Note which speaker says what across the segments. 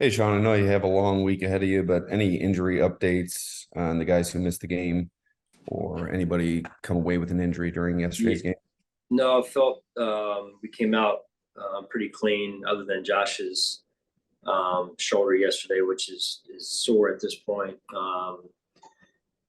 Speaker 1: Hey, Sean, I know you have a long week ahead of you, but any injury updates on the guys who missed the game or anybody come away with an injury during
Speaker 2: Yeah,
Speaker 1: yesterday's game?
Speaker 2: no, I felt we came out pretty clean, other than Josh's shoulder yesterday, which is sore at this point.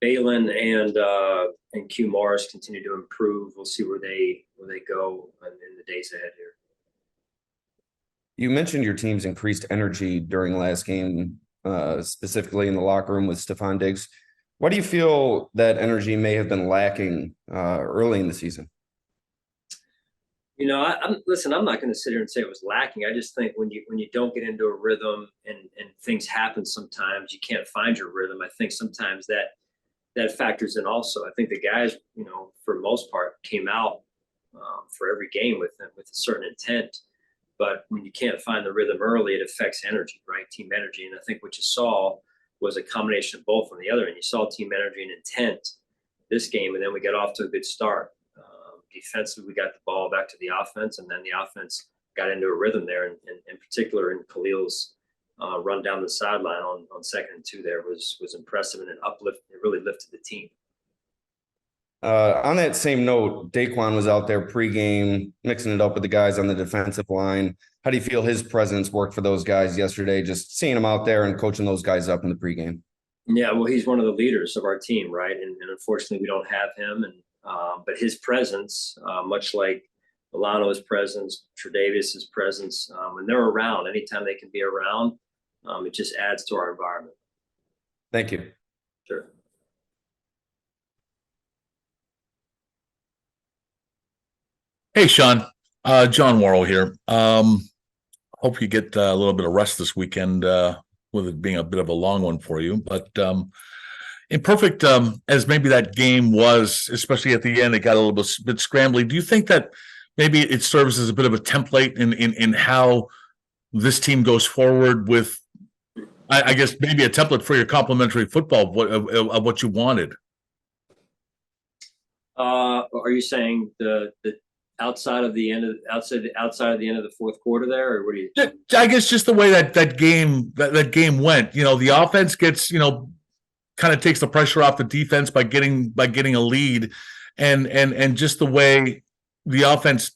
Speaker 2: Balin and Q Mars continue to improve. We'll see where they go in the days ahead here.
Speaker 1: You mentioned your team's increased energy during last game, specifically in the locker room with Stephon Diggs. Why do you feel that energy may have been lacking early in the season?
Speaker 2: Listen. I'm not going to sit here and say it was lacking. I just think when you don't get into a rhythm and things happen, sometimes you can't find your rhythm. I think sometimes that factors in also. I think the guys, for the most part, came out for every game with a certain intent. But when you can't find the rhythm early, it affects energy, right? Team energy. And I think what you saw was a combination of both on the other end. You saw team energy and intent this game, and then we got off to a good start. Defensively, we got the ball back to the offense, and then the offense got into a rhythm there. And in particular, in Khalil's run down the sideline on 2nd and 2 there was impressive, and it really lifted the team.
Speaker 1: On that same note, Daquan was out there pregame, mixing it up with the guys on the defensive line. How do you feel his presence worked for those guys yesterday? Just seeing him out there and coaching those guys up in the pregame.
Speaker 2: Yeah, well, he's one of the leaders of our team, right? And unfortunately, we don't have him. And but his presence, much like Milano's presence, Tre'Davious' presence, when they're around, anytime they can be around, it just adds to our environment.
Speaker 1: Thank you.
Speaker 2: Sure.
Speaker 3: Hey, Sean. John Worrell here. Hope you get a little bit of rest this weekend, with it being a bit of a long one for you. But imperfect as maybe that game was, especially at the end, it got a little bit scrambly. Do you think that maybe it serves as a bit of a template in how this team goes forward with, I guess, maybe a template for your complimentary football of what you wanted?
Speaker 2: Are you saying the outside of the end of the fourth quarter there, or what do you?
Speaker 3: I guess just the way that game went. The offense gets, kind of takes the pressure off the defense by getting a lead, and just the way the offense,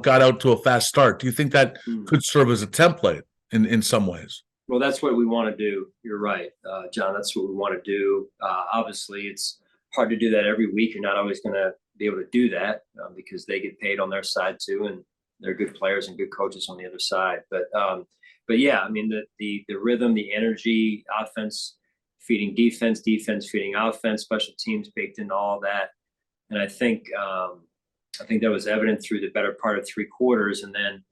Speaker 3: got out to a fast start. Do you think that could serve as a template in some ways?
Speaker 2: Well, that's what we want to do. You're right, John. That's what we want to do. Obviously, it's hard to do that every week. You're not always going to be able to do that because they get paid on their side too, and they're good players and good coaches on the other side. But yeah, I mean the rhythm, the energy, offense feeding defense, defense feeding offense, special teams baked into all that, and I think that was evident through the better part of 3 quarters, and then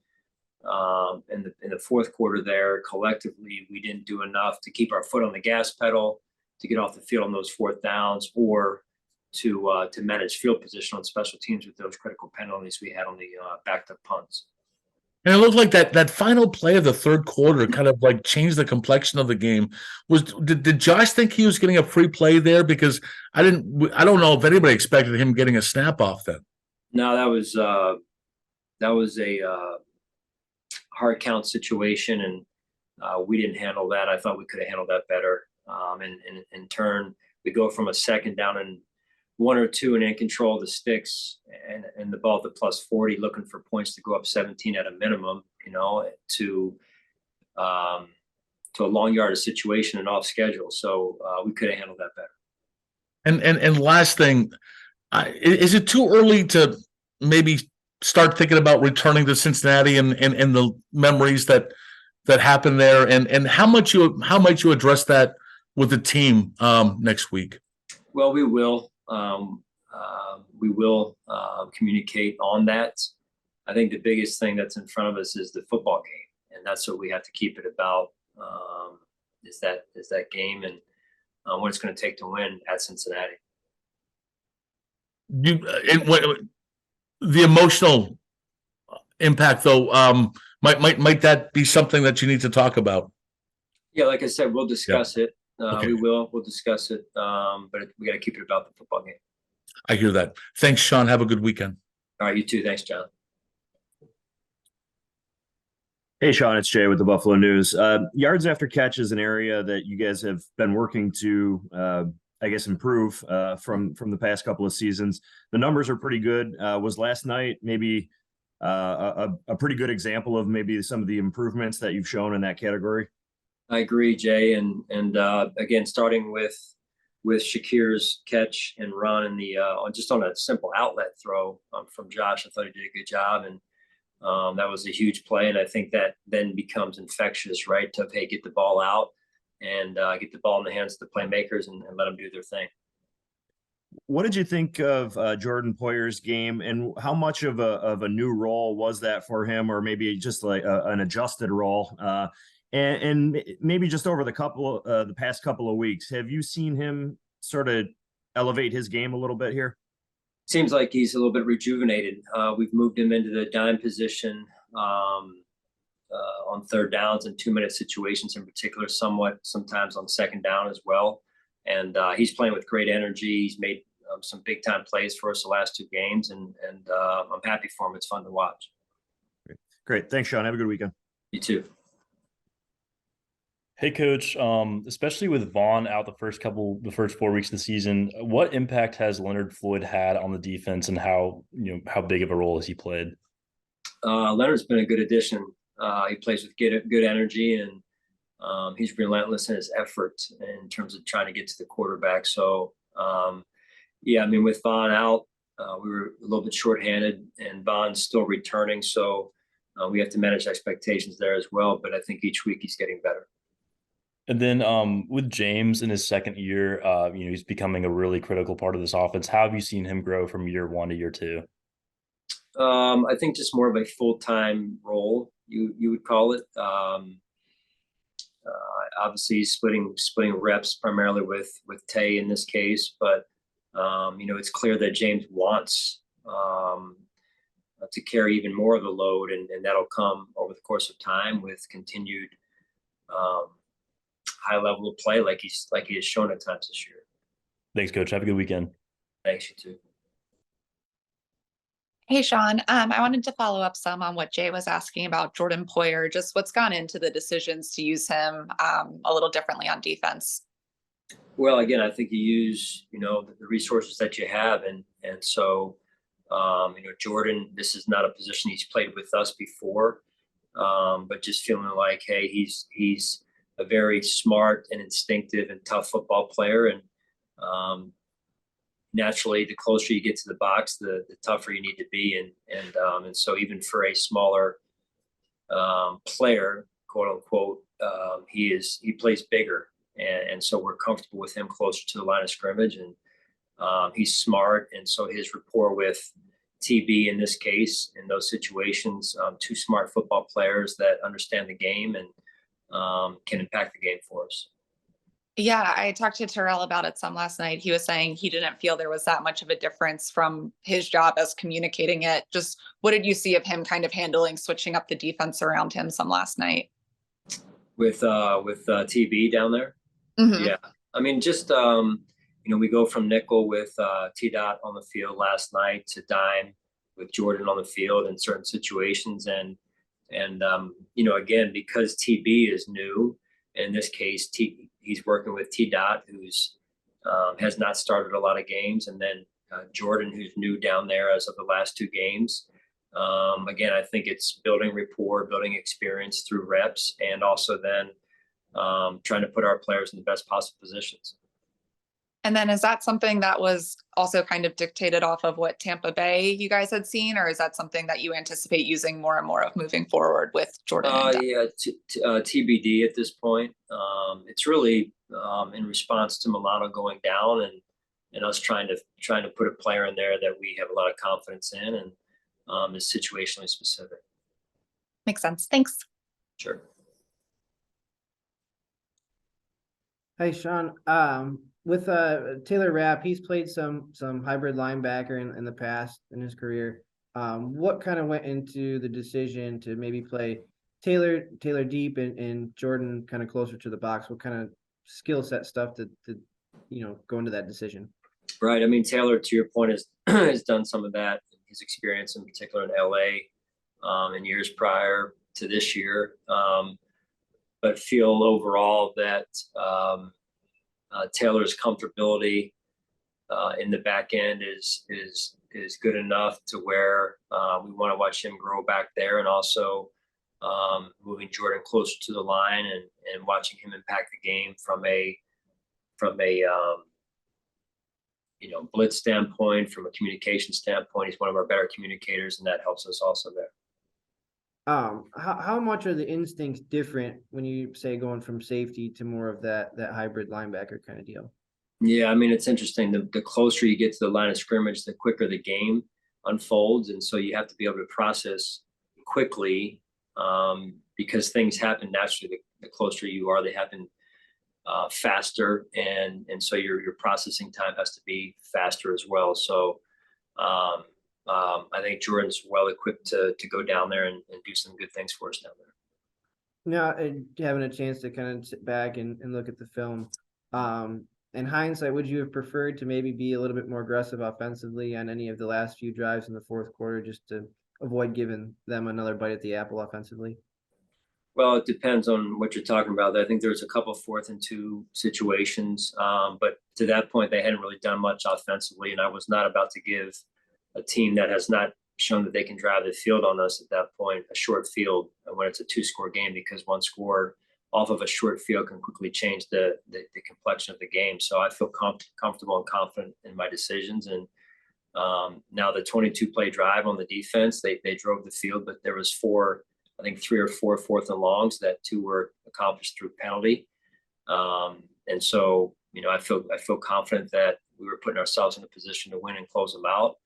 Speaker 2: in the fourth quarter there, collectively we didn't do enough to keep our foot on the gas pedal, to get off the field on those 4th downs, or to manage field position on special teams with those critical penalties we had on the backed up punts.
Speaker 3: And it looked like that final play of the third quarter kind of like changed the complexion of the game. Did Josh think he was getting a free play there? Because I don't know if anybody expected him getting a snap off then.
Speaker 2: No, that was a hard count situation, and we didn't handle that. I thought we could have handled that better. And in turn, we go from a 2nd down and 1 or 2 and in control of the sticks and the ball at the +40, looking for points to go up 17 at a minimum, to a long yardage situation and off schedule. So we could have handled that better.
Speaker 3: And last thing, is it too early to maybe start thinking about returning to Cincinnati and the memories that happened there, and how might you address that with the team next week?
Speaker 2: Well, we will. We will communicate on that. I think the biggest thing that's in front of us is the football game, and that's what we have to keep it about. Is that game and what it's going to take to win at Cincinnati.
Speaker 3: The emotional impact, though, might that be something that you need to talk about?
Speaker 2: Yeah, like I said, we'll discuss it.
Speaker 3: Okay.
Speaker 2: We'll discuss it, but we got to keep it about the football game.
Speaker 3: I hear that. Thanks, Sean. Have a good weekend.
Speaker 2: All right, you too. Thanks, John.
Speaker 4: Hey, Sean, it's Jay with the Buffalo News. Yards after catch is an area that you guys have been working to, I guess, improve from the past couple of seasons. The numbers are pretty good. Was last night maybe a pretty good example of maybe some of the improvements that you've shown in that category?
Speaker 2: I agree, Jay, and again, starting with Shakir's catch and run and the just on a simple outlet throw from Josh, I thought he did a good job, and that was a huge play, and I think that then becomes infectious, right? To hey, get the ball out and get the ball in the hands of the playmakers and let them do their thing.
Speaker 4: What did you think of Jordan Poyer's game, and how much of a new role was that for him, or maybe just like an adjusted role? And maybe just over the past couple of weeks, have you seen him sort of elevate his game a little bit here?
Speaker 2: Seems like he's a little bit rejuvenated. We've moved him into the dime position on third downs and 2-minute situations in particular, sometimes on second down as well. And he's playing with great energy. He's made some big time plays for us the last 2 games, and I'm happy for him. It's fun to watch.
Speaker 4: Great. Thanks, Sean. Have a good weekend.
Speaker 2: You too.
Speaker 5: Hey, coach. Especially with Vaughn out the first 4 weeks of the season, what impact has Leonard Floyd had on the defense, and how big of a role has he played?
Speaker 2: Leonard's been a good addition. He plays with good energy, and he's relentless in his effort in terms of trying to get to the quarterback. So, yeah, I mean, with Vaughn out, we were a little bit shorthanded, and Vaughn's still returning. So we have to manage expectations there as well. But I think each week he's getting better.
Speaker 5: And then with James in his second year, he's becoming a really critical part of this offense. How have you seen him grow from year 1 to year 2?
Speaker 2: I think just more of a full-time role, you would call it. Obviously, he's splitting reps primarily with Tay in this case, but it's clear that James wants to carry even more of the load, and that'll come over the course of time with continued high level of play like he has shown at times this year.
Speaker 5: Thanks, coach. Have a good weekend.
Speaker 2: Thanks, you too.
Speaker 6: Hey, Sean. I wanted to follow up some on what Jay was asking about Jordan Poyer, just what's gone into the decisions to use him a little differently on defense.
Speaker 2: Well, again, I think you use, the resources that you have. And so, Jordan, this is not a position he's played with us before, but just feeling like, hey, he's a very smart and instinctive and tough football player. And naturally, the closer you get to the box, the tougher you need to be. And so even for a smaller player, quote unquote, he plays bigger. And so we're comfortable with him closer to the line of scrimmage, and he's smart. And so his rapport with TB in this case, in those situations, 2 smart football players that understand the game and can impact the game for us.
Speaker 6: Yeah, I talked to Terrel about it some last night. He was saying he didn't feel there was that much of a difference from his job as communicating it. Just what did you see of him kind of handling, switching up the defense around him some last night?
Speaker 2: With TB down there?
Speaker 6: Mm-hmm.
Speaker 2: Yeah. I mean, just, we go from nickel with T-Dot on the field last night to dime with Jordan on the field in certain situations. And again, because TB is new, in this case, he's working with T-Dot, who's has not started a lot of games. And then Jordan, who's new down there as of the last 2 games. Again, I think it's building rapport, building experience through reps, and also then trying to put our players in the best possible positions.
Speaker 6: And then is that something that was also kind of dictated off of what Tampa Bay you guys had seen, or is that something that you anticipate using more and more of moving forward with Jordan?
Speaker 2: Yeah, TBD at this point. It's really in response to Milano going down, and us trying to put a player in there that we have a lot of confidence in, and is situationally specific.
Speaker 6: Makes sense. Thanks.
Speaker 2: Sure.
Speaker 7: Hey, Sean. With Taylor Rapp, he's played some hybrid linebacker in the past in his career. What kind of went into the decision to maybe play Taylor deep and Jordan kind of closer to the box? What kind of skill set stuff to go into that decision?
Speaker 2: Right. I mean, Taylor, to your point, has done some of that. His experience in particular in LA in years prior. to this year. But feel overall that Taylor's comfortability in the back end is good enough to where we want to watch him grow back there, and also moving Jordan closer to the line and watching him impact the game from a blitz standpoint, from a communication standpoint. He's one of our better communicators, and that helps us also there.
Speaker 7: How much are the instincts different when you say going from safety to more of that hybrid linebacker kind of deal?
Speaker 2: Yeah, I mean, it's interesting. The closer you get to the line of scrimmage, the quicker the game unfolds. And so you have to be able to process quickly because things happen naturally. The closer you are, they happen faster. And so your processing time has to be faster as well. So I think Jordan's well equipped to go down there and do some good things for us down there.
Speaker 7: Now, having a chance to kind of sit back and look at the film, in hindsight, would you have preferred to maybe be a little bit more aggressive offensively on any of the last few drives in the fourth quarter, just to avoid giving them another bite at the apple offensively?
Speaker 2: Well, it depends on what you're talking about. I think there's a couple of 4th and 2 situations, but to that point, they hadn't really done much offensively, and I was not about to give a team that has not shown that they can drive the field on us at that point a short field when it's a 2-score game, because 1 score off of a short field can quickly change the complexion of the game. So I feel comfortable and confident in my decisions. And now the 22-play drive on the defense, they drove the field, but there was 3 or 4 4th and longs that 2 were accomplished through penalty. And so, I feel confident that we were putting ourselves in a position to win and close them out.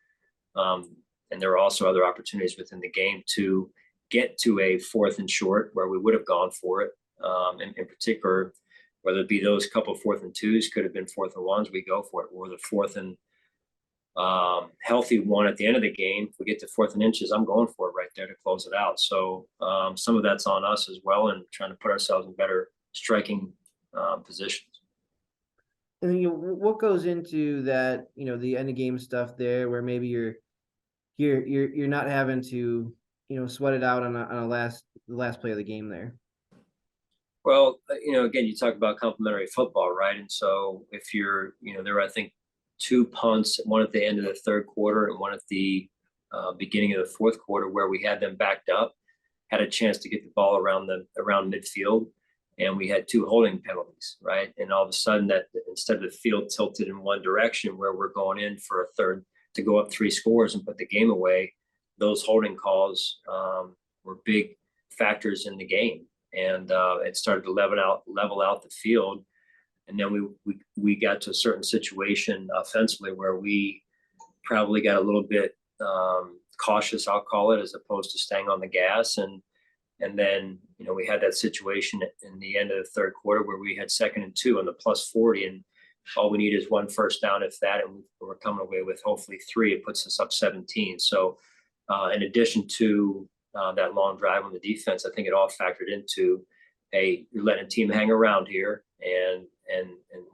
Speaker 2: And there were also other opportunities within the game to get to a 4th and short where we would have gone for it. In particular, whether it be those couple of 4th and 2s, could have been 4th and 1s, we go for it. Or the 4th and healthy one at the end of the game, if we get to 4th and inches, I'm going for it right there to close it out. So some of that's on us as well, and trying to put ourselves in better striking positions.
Speaker 7: And what goes into that, the end of game stuff there, where maybe you're not having to, sweat it out on a last play of the game there?
Speaker 2: Well, again, you talk about complementary football, right? And so if you're, there were, I think, 2 punts, one at the end of the 3rd quarter and one at the beginning of the 4th quarter, where we had them backed up, had a chance to get the ball around midfield, and we had 2 holding penalties, right? And all of a sudden, that instead of the field tilted in one direction, where we're going in for a third to go up 3 scores and put the game away, those holding calls were big factors in the game. And it started to level out the field. And then we got to a certain situation offensively where we probably got a little bit cautious, I'll call it, as opposed to staying on the gas. And then, we had that situation in the end of the 3rd quarter where we had 2nd and 2 on the +40, and all we need is 1 first down, if that, and we're coming away with hopefully 3. It puts us up 17. So in addition to that long drive on the defense, I think it all factored into, hey, you're letting a team hang around here, and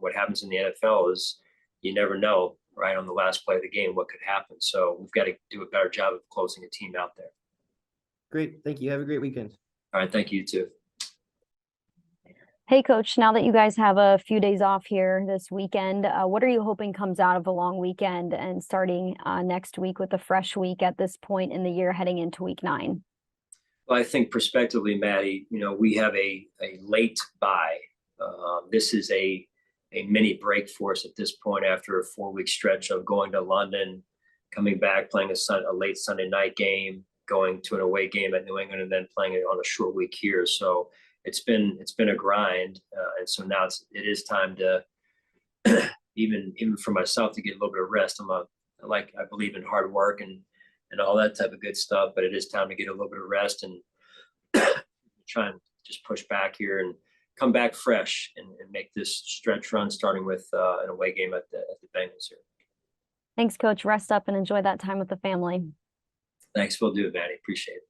Speaker 2: what happens in the NFL is you never know, right, on the last play of the game what could happen. So we've got to do a better job of closing a team out there.
Speaker 7: Great. Thank you. Have a great weekend.
Speaker 2: All right. Thank you too.
Speaker 8: Hey, Coach, now that you guys have a few days off here this weekend, what are you hoping comes out of a long weekend and starting next week with a fresh week at this point in the year heading into week 9?
Speaker 2: Well, I think prospectively, Maddie, we have a late bye. This is a mini break for us at this point after a 4-week stretch of going to London, coming back, playing a late Sunday night game, going to an away game at New England, and then playing it on a short week here. So it's been a grind, and so now it is time to even for myself to get a little bit of rest. I believe in hard work and all that type of good stuff, but it is time to get a little bit of rest and try and just push back here and come back fresh and make this stretch run, starting with an away game at the Bengals here.
Speaker 8: Thanks, Coach. Rest up and enjoy that time with the family.
Speaker 2: Thanks. We'll do it, Maddie. Appreciate it.